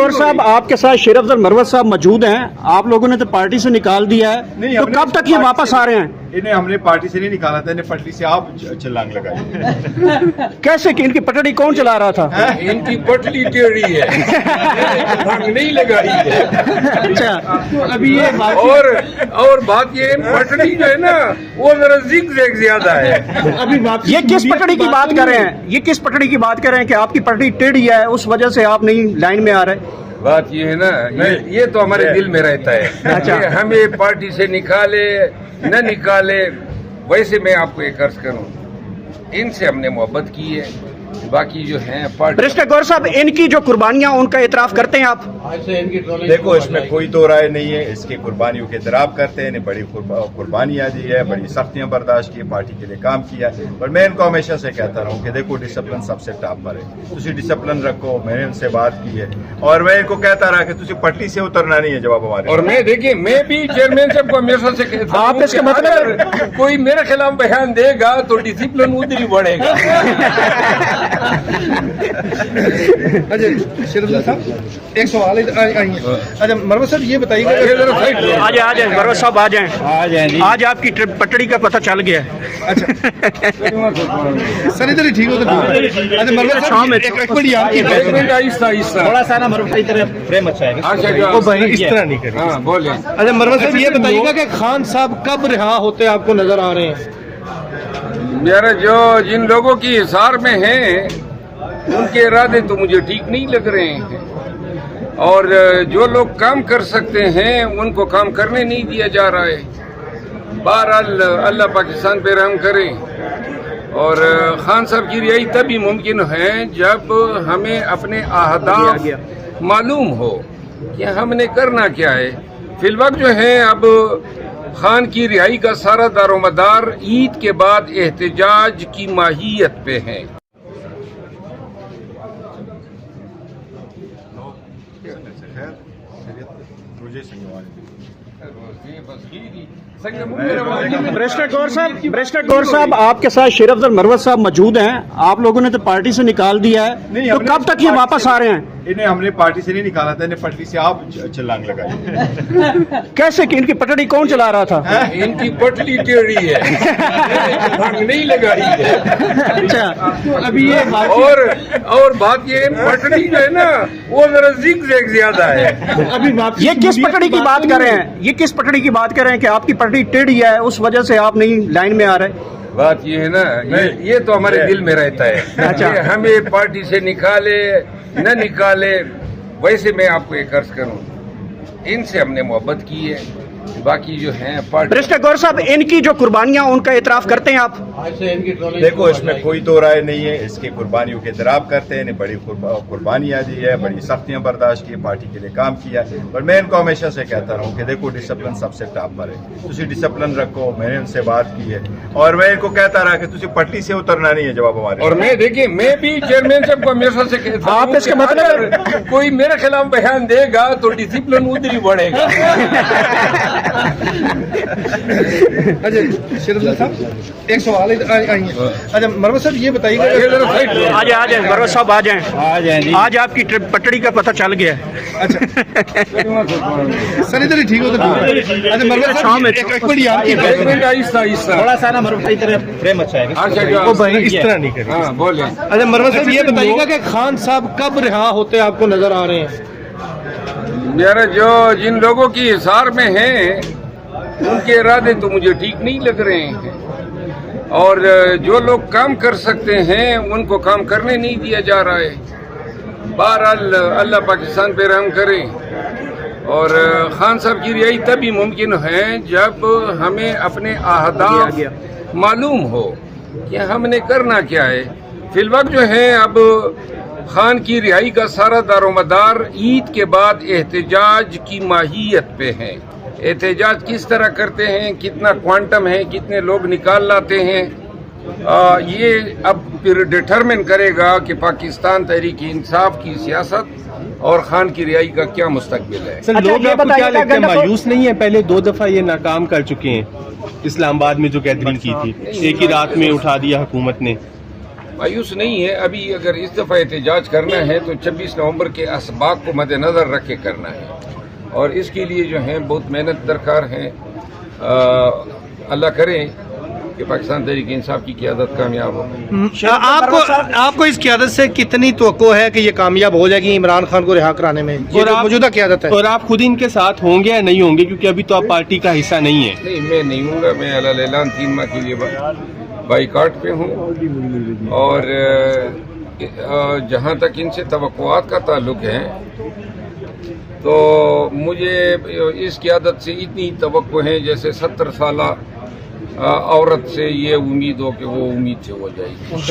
गौर साहब, आपके साथ शेर अफजल मरवत साहब मौजूद हैं। आप लोगों ने तो पार्टी से निकाल दिया है, तो कब तक ये वापस आ रहे हैं? इन्हें हमने पार्टी से नहीं निकाला था, इन्हें पटरी से आप छलांग लगाई। कैसे कि इनकी पटड़ी कौन चला रहा था? इनकी पटली टेढ़ी है, छलांग नहीं लगाई है। अच्छा, अभी ये और बात ये पटड़ी जो है ना वो जरा जिग-जैग ज्यादा है। अभी ये किस पटड़ी की बात कर रहे हैं? ये किस पटड़ी की बात कर रहे हैं कि आपकी पटड़ी टेढ़ी है, उस वजह से आप नहीं लाइन में आ रहे? बात ये है ना, ये तो हमारे दिल में रहता है। अच्छा। ये हमें पार्टी से निकाले न निकाले, वैसे मैं आपको एक अर्ज करूं, इनसे हमने मोहब्बत की है, बाकी जो है पार्टी। बैरिस्टर गौर साहब, इनकी जो कुर्बानियां उनका एतराफ करते हैं आप? देखो, इसमें कोई दो राय नहीं है, इसकी कुर्बानियों के इतराफ करते हैं। इन्हें बड़ी कुर्बानियां दी है, बड़ी सख्तियां बर्दाश्त की, पार्टी के लिए काम किया। और मैं इनको हमेशा से कहता रहा हूं कि देखो, डिसिप्लिन सबसे टॉप पर है, तुम डिसिप्लिन रखो। मैंने उनसे बात की है और मैं इनको कहता रहा कि तुम पटरी से उतरना नहीं है जवाब हमारे। और मैं देखिए, मैं भी चेयरमैन साहब को हमेशा से कहता हूं, आप इसका मतलब कोई मेरे खिलाफ बयान देगा तो डिसिप्लिन उधर ही बढ़ेगा। अच्छा शेरअफजल साहब, एक सवाल अच्छा मरवत साहब ये बताइएगा, आ जाए मरवत साहब, आ जाएं। आज आपकी पटड़ी का पता चल गया है। अच्छा सर इधर ही ठीक हो तो अच्छा मरवत साहब एक मिनट याद थोड़ा सा ना मरवत इस तरह नहीं करें। हाँ बोले। अच्छा मरवत साहब ये बताइएगा कि खान साहब कब रिहा होते आपको नजर आ रहे हैं? मेरा जो जिन लोगों की हिसार में है उनके इरादे तो मुझे ठीक नहीं लग रहे हैं, और जो लोग काम कर सकते हैं उनको काम करने नहीं दिया जा रहा है। बहरहाल अल्लाह पाकिस्तान पे रहम करे, और खान साहब की रिहाई तभी मुमकिन है जब हमें अपने अहदाफ मालूम हो कि हमने करना क्या है। फिलवक्त जो है अब खान की रिहाई का सारा दारोमदार ईद के बाद एहतजाज की माहियत पे है। बैरिस्टर गौर साहब, आपके साथ शेर अफजल मरवत साहब मौजूद हैं। आप लोगों ने तो पार्टी से निकाल दिया है, तो कब तक ये वापस आ रहे हैं? इन्हें हमने पार्टी से नहीं निकाला था, इन्हें पटरी से आप छलांग लगाई। कैसे कि इनकी पटड़ी कौन चला रहा था? इनकी पटली टेढ़ी है, छलांग नहीं लगाई है। अच्छा, अभी ये और बात ये पटड़ी जो है ना वो जरा जिग-जैग ज्यादा है। अभी ये किस पटड़ी की बात कर रहे हैं? ये किस पटड़ी की बात कर रहे हैं कि आपकी पटड़ी टेढ़ी है, उस वजह से आप नहीं लाइन में आ रहे? बात ये है ना, ये तो हमारे दिल में रहता है। अच्छा। ये हमें पार्टी से निकाले न निकाले, वैसे मैं आपको एक अर्ज करूं, इनसे हमने मोहब्बत की है, बाकी जो है पार्टी। बैरिस्टर गौर साहब, इनकी जो कुर्बानियां उनका एतराफ करते हैं आप? देखो, इसमें कोई दो राय नहीं है, इसकी कुर्बानियों के इतराफ करते हैं। इन्हें बड़ी कुर्बानियां दी है, बड़ी सख्तियां बर्दाश्त की, पार्टी के लिए काम किया। और मैं इनको हमेशा से कहता रहा हूं कि देखो, डिसिप्लिन सबसे टॉप पर है, तुम डिसिप्लिन रखो। मैंने उनसे बात की है और मैं इनको कहता रहा कि तुम पटरी से उतरना नहीं है जवाब हमारे। और मैं देखिए, मैं भी चेयरमैन साहब को हमेशा से कहता हूं, आप इसका मतलब कोई मेरे खिलाफ बयान देगा तो डिसिप्लिन उधर ही बढ़ेगा। अच्छा शेरअफजल साहब एक सवाल अच्छा मरवत साहब ये बताइएगा, आ जाए मरवत साहब, आ जाएं। आज आपकी पटड़ी का पता चल गया है। अच्छा सर इधर ही ठीक हो तो अच्छा मरवत साहब एक मिनट याद थोड़ा सा ना इस तरह नहीं करें। हाँ बोले। अच्छा मरवत साहब ये बताइएगा कि खान साहब कब रिहा होते आपको नजर आ रहे हैं? मेरा जो जिन लोगों की हिसार में है उनके इरादे तो मुझे ठीक नहीं लग रहे हैं, और जो लोग काम कर सकते हैं उनको काम करने नहीं दिया जा रहा है। बहरहाल अल्लाह पाकिस्तान पे रहम करे, और खान साहब की रिहाई तभी मुमकिन है जब हमें अपने अहदाफ मालूम हो कि हमने करना क्या है। फिलवक्त जो है अब खान की रिहाई का सारा दारोमदार ईद के बाद एहतजाज की माहियत पे है। एहतजाज किस तरह करते हैं, कितना क्वांटम है, कितने लोग निकाल लाते हैं, ये अब फिर डिटरमिन करेगा कि पाकिस्तान तहरीक इंसाफ की सियासत और खान की रिहाई का क्या मुस्तकबिल है। सर लोग आपको क्या लगता है, मायूस नहीं है? पहले 2 दफा ये नाकाम कर चुके हैं, इस्लामाबाद में जो गैदरिंग की थी, एक ही रात में उठा दिया हुकूमत ने। مایوس نہیں ہے. ابھی اگر اس دفعہ احتجاج کرنا ہے تو 26 نومبر کے اسباق کو مد نظر رکھ کے کرنا ہے اور اس کے لیے جو ہے بہت محنت درکار ہے. اللہ کرے کہ پاکستان تحریک انصاف کی قیادت کامیاب ہو. آپ کو اس قیادت سے کتنی توقع ہے کہ یہ کامیاب ہو جائے گی عمران خان کو رہا کرانے میں؟ یہ جو موجودہ قیادت ہے. اور آپ خود ان کے ساتھ ہوں گے یا نہیں ہوں گے، کیونکہ ابھی تو آپ پارٹی کا حصہ نہیں ہیں؟ نہیں، میں نہیں ہوں گا. میں علی اعلان 3 ماہ کے لیے بائیکاٹ پہ ہوں اور جہاں تک ان سے توقعات کا تعلق ہے تو مجھے اس قیادت سے اتنی توقع ہے جیسے 70 سالہ عورت سے یہ امید ہو کہ وہ امید سے ہو جائے گی.